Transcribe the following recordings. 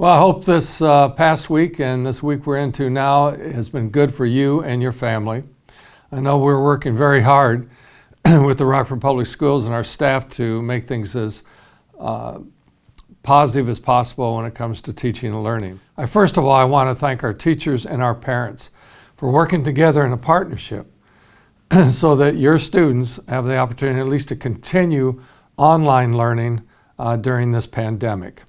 Well, I hope this past week and this week we're into now has been good for you and your family. I know we're working very hard with the Rockford Public Schools and our staff to make things as positive as possible when it comes to teaching and learning. First of all, I want to thank our teachers and our parents for working together in a partnership so that your students have the opportunity at least to continue online learning during this pandemic.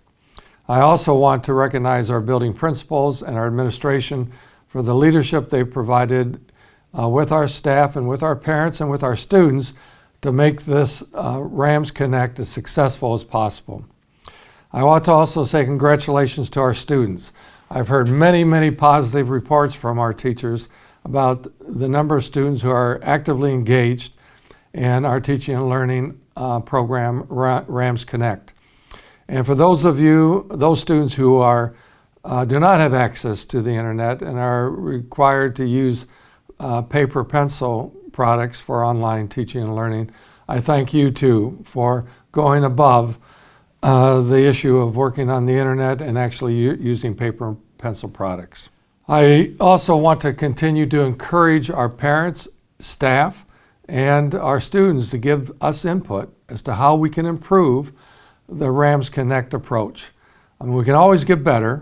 I also want to recognize our building principals and our administration for the leadership they provided with our staff and with our parents and with our students to make this Rams Connect as successful as possible. I want to also say congratulations to our students. I've heard many positive reports from our teachers about the number of students who are actively engaged in our teaching and learning program, Rams Connect. And for those of you, those students who do not have access to the internet and are required to use paper pencil products for online teaching and learning, I thank you too for going above the issue of working on the internet and actually using paper and pencil products. I also want to continue to encourage our parents, staff, and our students to give us input as to how we can improve the Rams Connect approach. I mean, we can always get better,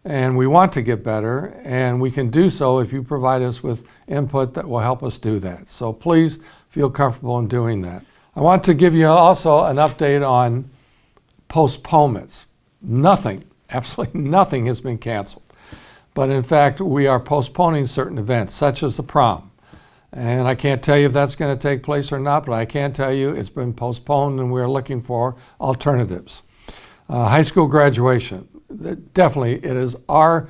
and we want to get better, and we can do so if you provide us with input that will help us do that. So please feel comfortable in doing that. I want to give you also an update on postponements. Nothing, absolutely nothing has been canceled. But in fact, we are postponing certain events, such as the prom. And I can't tell you if that's going to take place or not, but I can tell you it's been postponed and we're looking for alternatives. High school graduation. Definitely, it is our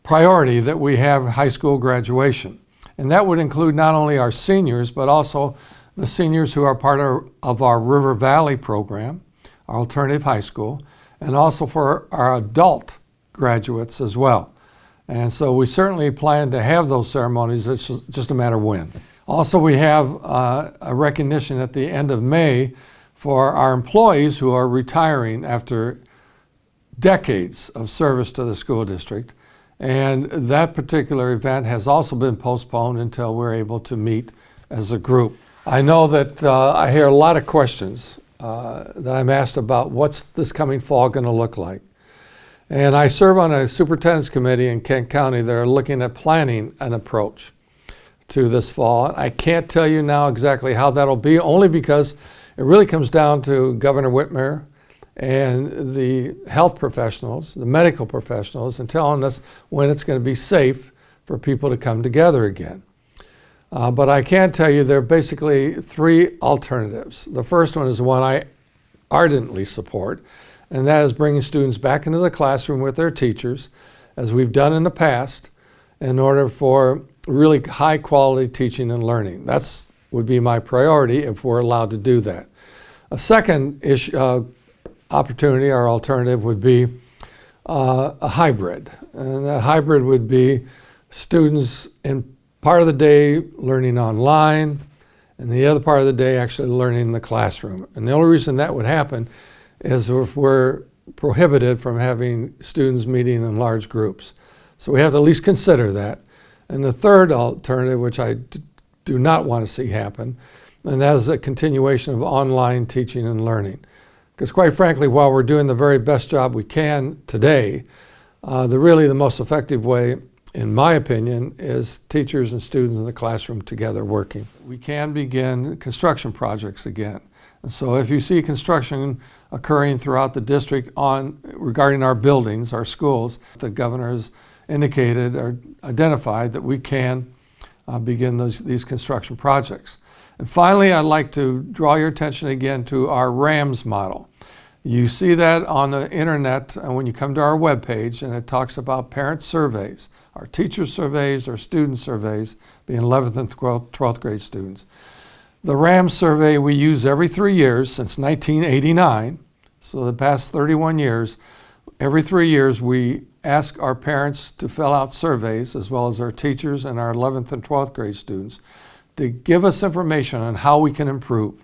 priority that we have high school graduation. And that would include not only our seniors, but also the seniors who are part of our River Valley program, our alternative high school, and also for our adult graduates as well. And so we certainly plan to have those ceremonies. It's just a matter of when. Also, we have a recognition at the end of May for our employees who are retiring after decades of service to the school district. And that particular event has also been postponed until we're able to meet as a group. I know that I hear a lot of questions that I'm asked about what's this coming fall going to look like. And I serve on a superintendent's committee in Kent County that are looking at planning an approach to this fall. I can't tell you now exactly how that'll be, only because it really comes down to Governor Whitmer and the health professionals, the medical professionals, and telling us when it's going to be safe for people to come together again. But I can tell you there are basically three alternatives. The first one is the one I ardently support, and that is bringing students back into the classroom with their teachers, as we've done in the past, in order for really high quality teaching and learning. That would be my priority if we're allowed to do that. A second opportunity or alternative would be a hybrid. And that hybrid would be students in part of the day learning online, and the other part of the day actually learning in the classroom. And the only reason that would happen is if we're prohibited from having students meeting in large groups. So we have to at least consider that. And the third alternative, which I do not want to see happen, and that is a continuation of online teaching and learning. Because quite frankly, while we're doing the very best job we can today, the most effective way, in my opinion, is teachers and students in the classroom together working. We can begin construction projects again. And so if you see construction occurring throughout the district regarding our buildings, our schools, the governor has indicated or identified that we can begin these construction projects. And finally, I'd like to draw your attention again to our RAMS model. You see that on the internet when you come to our webpage, and it talks about parent surveys, our teacher surveys, our student surveys, being 11th and 12th grade students. The RAMS survey we use every 3 years since 1989, so the past 31 years. Every 3 years we ask our parents to fill out surveys, as well as our teachers and our 11th and 12th grade students, to give us information on how we can improve.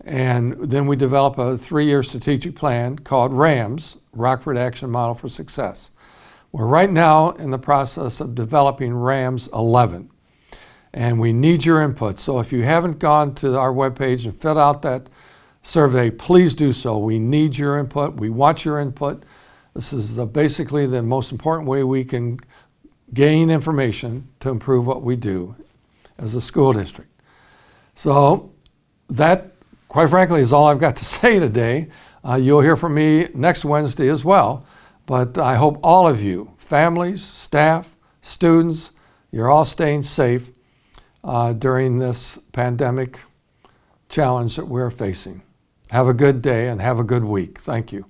And then we develop a 3-year strategic plan called RAMS, Rockford Action Model for Success. We're right now in the process of developing RAMS 11. And we need your input. So if you haven't gone to our webpage and filled out that survey, please do so. We need your input. We want your input. This is basically the most important way we can gain information to improve what we do as a school district. So that, quite frankly, is all I've got to say today. You'll hear from me next Wednesday as well. But I hope all of you, families, staff, students, you're all staying safe during this pandemic challenge that we're facing. Have a good day and have a good week. Thank you.